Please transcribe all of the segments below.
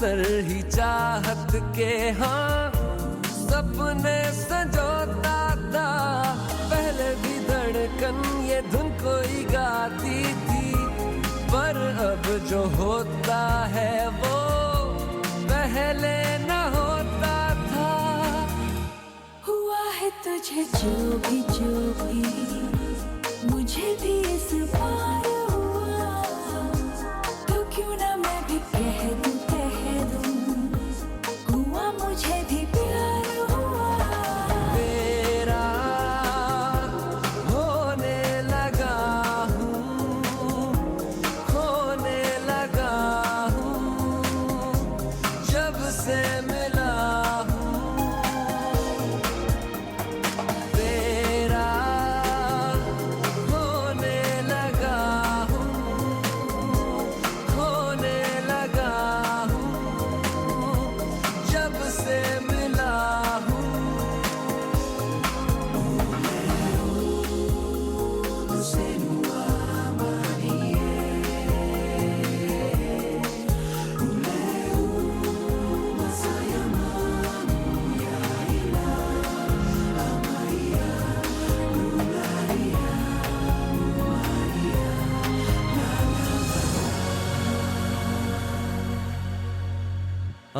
अक्सर ही चाहत के हाँ सपने संजोता था। पहले भी धड़कन ये धुन कोई गाती थी, पर अब जो होता है वो पहले न होता था। हुआ है तुझे जो भी मुझे भी इस बार हुआ, तो क्यों ना मैं भी कह दूं हुआ मुझे भी प्यार हुआ। तेरा होने लगा हूँ, खोने लगा हूँ, जब से मिला हूँ। तेरा होने लगा हूँ, खोने लगा हूँ, जब से मिला हूँ।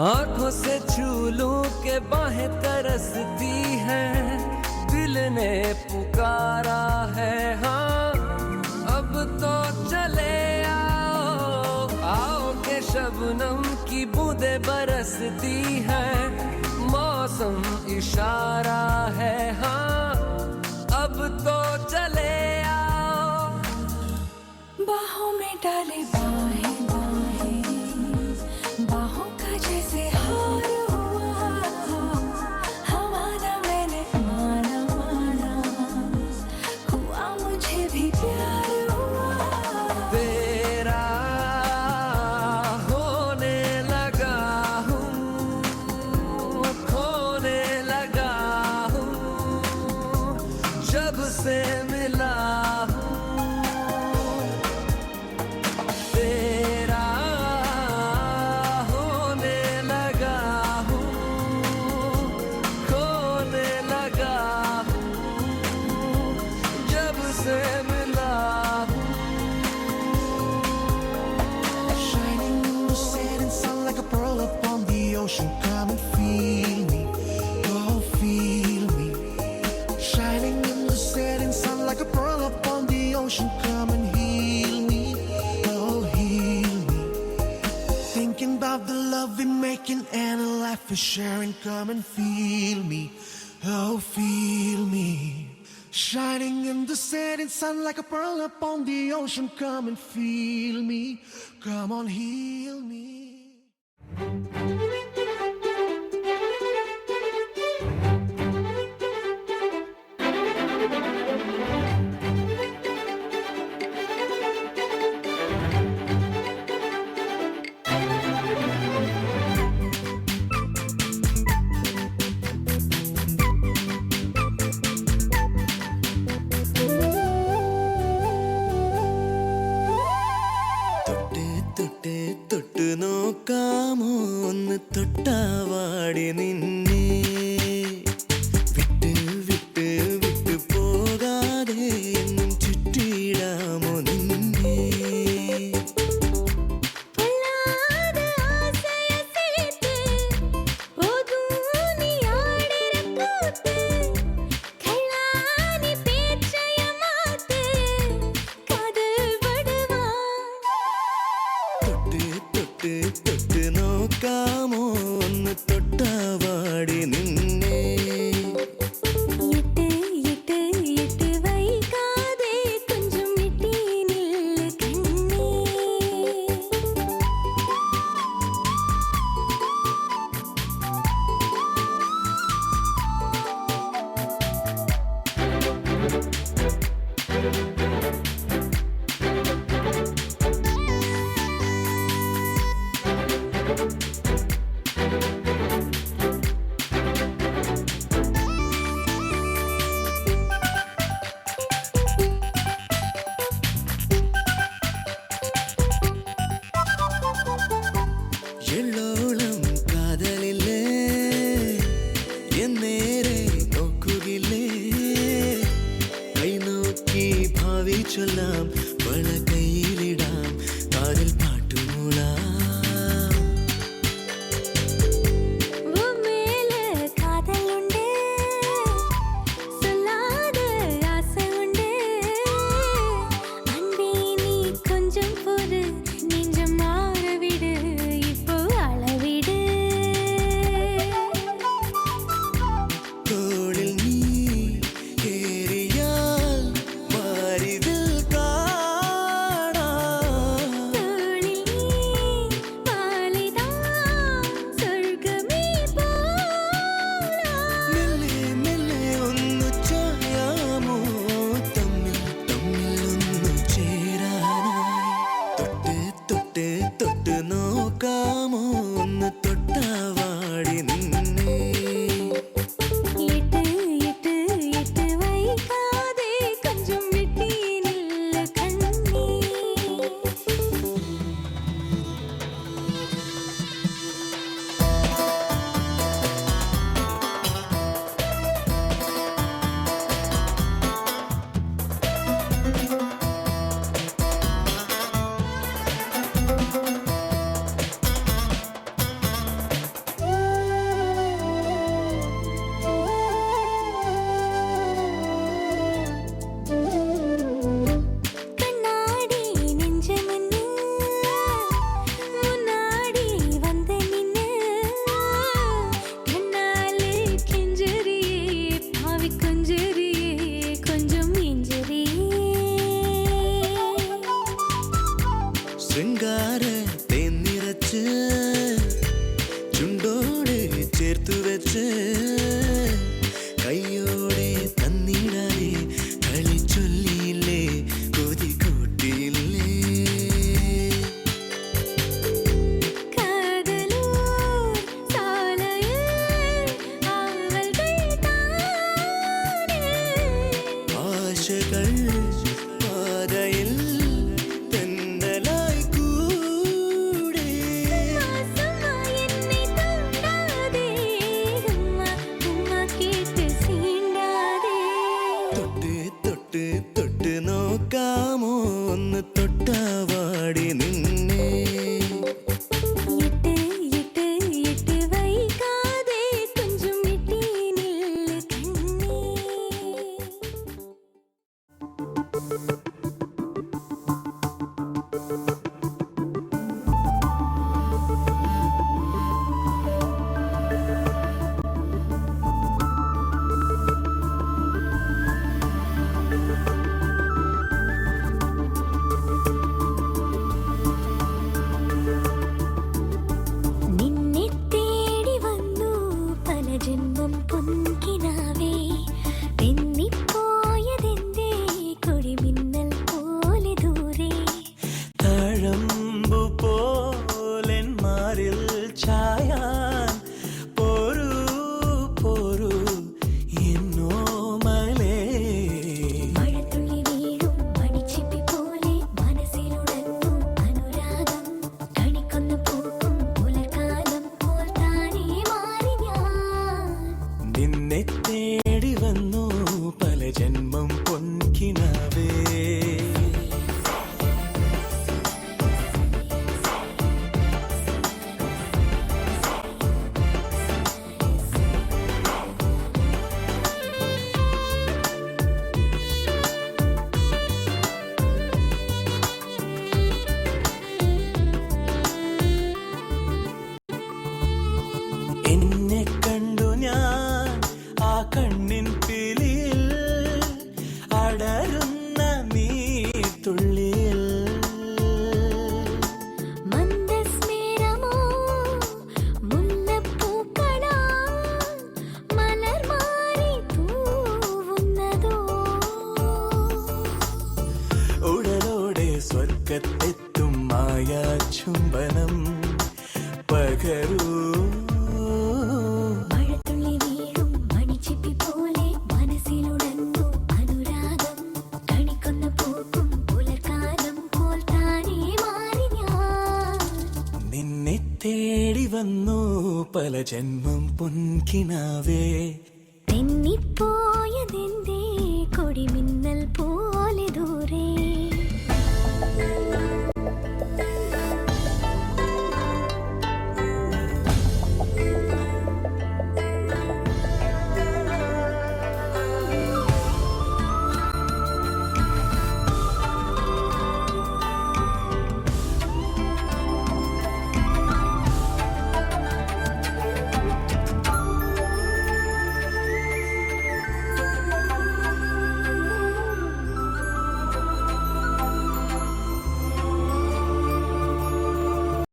आंखों से छू लूं के बाहें तरसती हैं, दिल ने पुकारा है हाँ अब तो चले आओ। आओ के शबनम की बूंदें बरसती हैं, मौसम इशारा है हाँ अब तो चले आओ। बाहों में डाले बाहें बाहों का जैसे हार हुआ, हमारा मैंने माना हुआ मुझे भी प्यार हुआ। तेरा होने लगा हूँ, खोने लगा हूँ, जब से मिला हूँ। तेरा होने लगा हूँ, खोने लगा हूँ, जब से मिला हूँ। Shining in the setting sun like a pearl upon the ocean. Come and feel me, oh feel me. Shining in the setting sun like a pearl upon the ocean. Come and heal me, oh heal me. Thinking about the love we're making and a life we're sharing. Come and feel me, oh feel me. Shining in the setting sun like a pearl upon the ocean. Come and feel me, come on heal me. തൊട്ട് നോക്കാമോ ഒന്ന് തൊട്ടാവാടി നിന്നെ വിട്ട് വിട്ട് വിട്ട് പോകാതെ എന്നും ചുറ്റിയിടാമോ നിന്നെ തൊട്ട് നോക്കാമോ ഒന്ന് തൊട്ടാവാടി നിന്നെ எள்ளோள കണ്ണിൻ പിലിയിൽ അടരുന്ന നീത്തുള്ളിയിൽ മന്ദസ്മേരമോ മുല്ലപ്പൂക്കളാ മലർമാരി തൂവുന്നതോ ഉടലോടെ സ്വർഗത്തെത്തും മായാ ചുംബനം പകരൂ മഴത്തുള്ളി വീഴും മണിച്ചിപ്പി പോലെ മനസ്സിലുണർന്നു അനുരാഗം കണിക്കൊന്ന പൂക്കും പുലർക്കാലം പോൽ താനേ മാറി ഞാൻ നിന്നെ തേടി വന്നു പല ജന്മം പൊൻകിനാവേ തെന്നിപ്പോയതെന്തേ കൊടിമിന്നൽ പോലെ ദൂരെ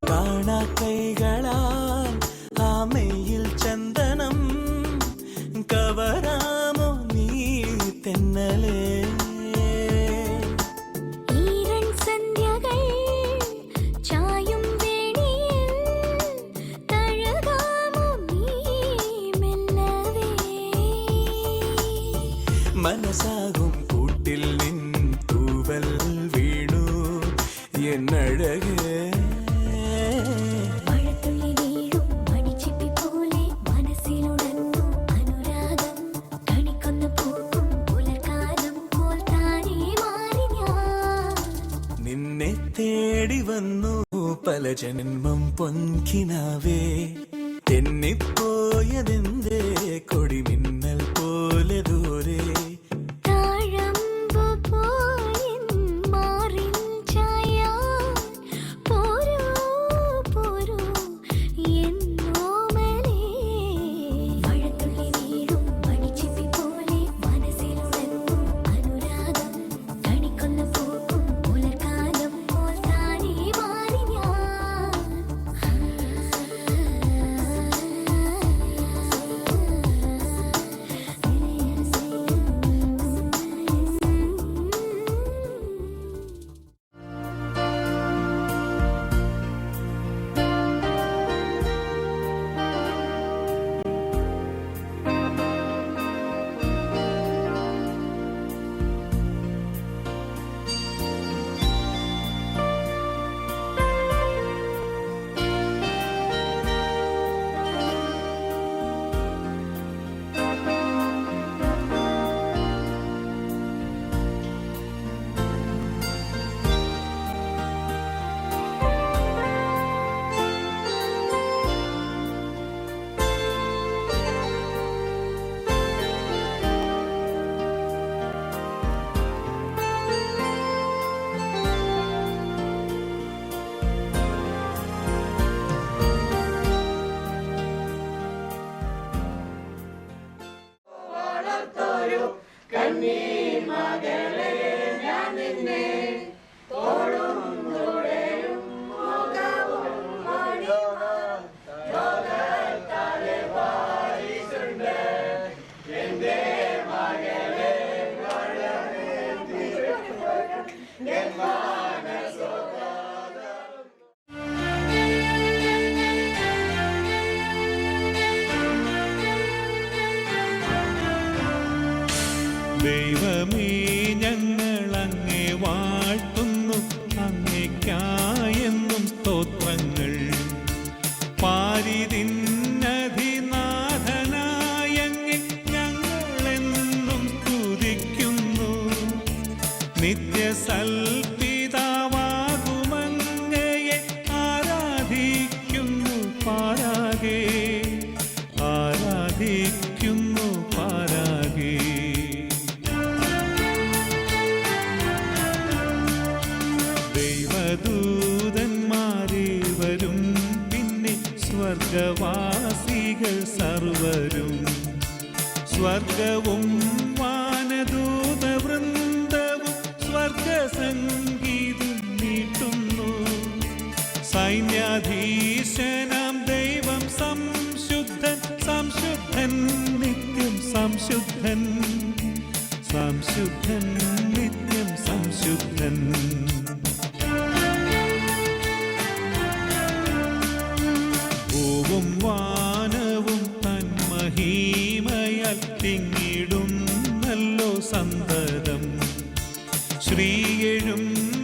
കാണാ കൈകളാൽ ആമയിൽ ചന്ദനം കവരാമോ നീ തെന്നലേ ഈരൻ സന്ധ്യകൾ ചായും വേണിയിൽ തഴുകാമോ നീ മെല്ലവേ മനസ്സാകും കൂട്ടിൽ നിൻ തൂവൽ വീണു എന്നഴകേ മഴത്തുള്ളി വീഴും മണിച്ചിപ്പി പോലെ മനസ്സിലുണർന്നു അനുരാഗം കണിക്കൊന്ന പൂക്കും പുലർക്കാലം പോൽ താനേ മാറി ഞാൻ നിന്നെ തേടി വന്നു പല ജന്മം പൊൻകിനാവേ തെന്നിപ്പോയതെന്തേ കൊടിമിന്നൽ പോലെ ദൂരെ താഴമ്പു പോലിൻ മാറിൻ ചായാൻ പോരൂ പോരൂ എന്നോമലേ മഴത്തുള്ളി വീഴും മണിച്ചിപ്പി പോലെ മനസ്സിലുണർന്നു അനുരാഗം കണിക്കൊന്ന പൂക്കും പുലർക്കാലം പോൽ താനേ മാറി ഞാൻ ദൈവമേ ഞങ്ങളങ്ങേ വാഴ്ത്തുന്നു അങ്ങേയ്ക്കായെന്നും സ്തോത്രങ്ങൾ പാരിതിന്നധിനാഥനായങ്ങേ ഞങ്ങളെന്നും സ്തുതിക്കുന്നു നിത്യസൽപിതാവാകുമങ്ങയെ ആരാധിക്കുന്നു പാരാകെ ആരാധിക്കുന്നു പാരാകെ ദൂതന്മാരേവരും പിന്നെ സ്വർഗവാസികൾ സർവരും സ്വർഗവും വാനദൂതവൃന്ദവും സ്വർഗസംഗീതം നീട്ടുന്നു. സൈന്യാധീശനാം ദൈവം സംശുദ്ധൻ സംശുദ്ധൻ നിത്യം സംശുദ്ധൻ സംശുദ്ധൻ നിത്യം സംശുദ്ധൻ. ഭൂവും വാനവും തന്മഹീമയാൽ തിങ്ങിടുന്നല്ലോ സന്തതം. ശ്രീയെഴും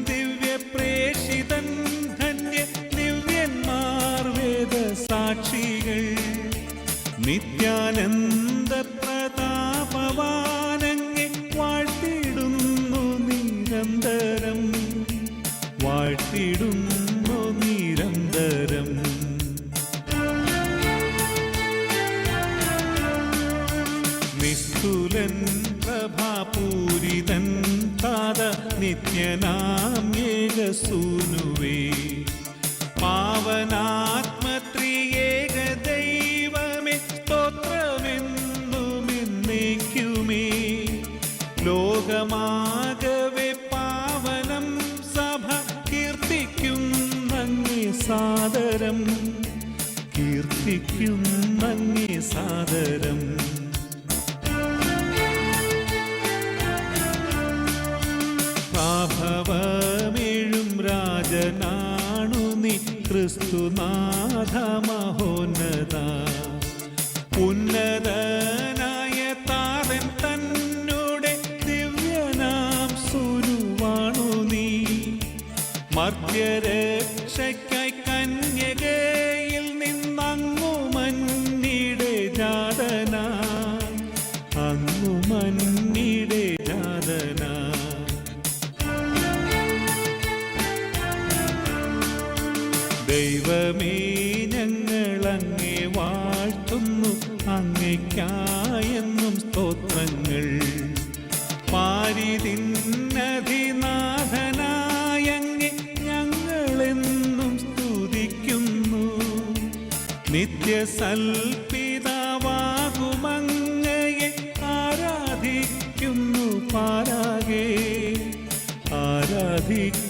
ദിവ്യപ്രേഷിതൻ ധന്യ ദിവ്യന്മാർ വേദ സാക്ഷികൾ നിത്യാനന്ദ പ്രതാപവാനങ്ങെ വാഴ്ത്തിടുന്നു നിരന്തരം വാഴ്ത്തിടുന്നു നിരന്തരം. നിസ്തുലൻ പ്രഭാപൂരിതൻ താത നിത്യനാം ഏകസൂനുവേ പാവനാത്മത്രിയേക ദൈവമേ സ്തോത്രമെന്നുമെന്നേക്കുമേ. ലോകമാകവെ പാവനം സഭ കീർത്തിക്കുന്നങ്ങേ സാദരം കീർത്തിക്കുന്നങ്ങേ സാദരം. പ്രാഭവമേഴും രാജനാണു നീ ക്രിസ്തുനാഥ മഹോന്നത. ഉന്നതനായ താരൻ തന്നോടെ ദിവ്യനാം സുരുവാണു നീ. മർത്യരക്ഷയ്ക്കായി കന്യകയിൽ നിന്നങ്ങു മന്നിടെ ജാതന അങ്ങു മന്നിടെ ജാതന. ദൈവമേ ഞങ്ങളങ്ങേ വാഴ്ത്തുന്നു അങ്ങയ്ക്കായെന്നും സ്തോത്രങ്ങൾ. പാരിതിന്നധിനാഥനായങ്ങേ ഞങ്ങളെന്നും സ്തുതിക്കുന്നു. നിത്യസൽപിതാവാകുമങ്ങയെ ആരാധിക്കുന്നു പാരാകെ ആരാധിക്കുന്നു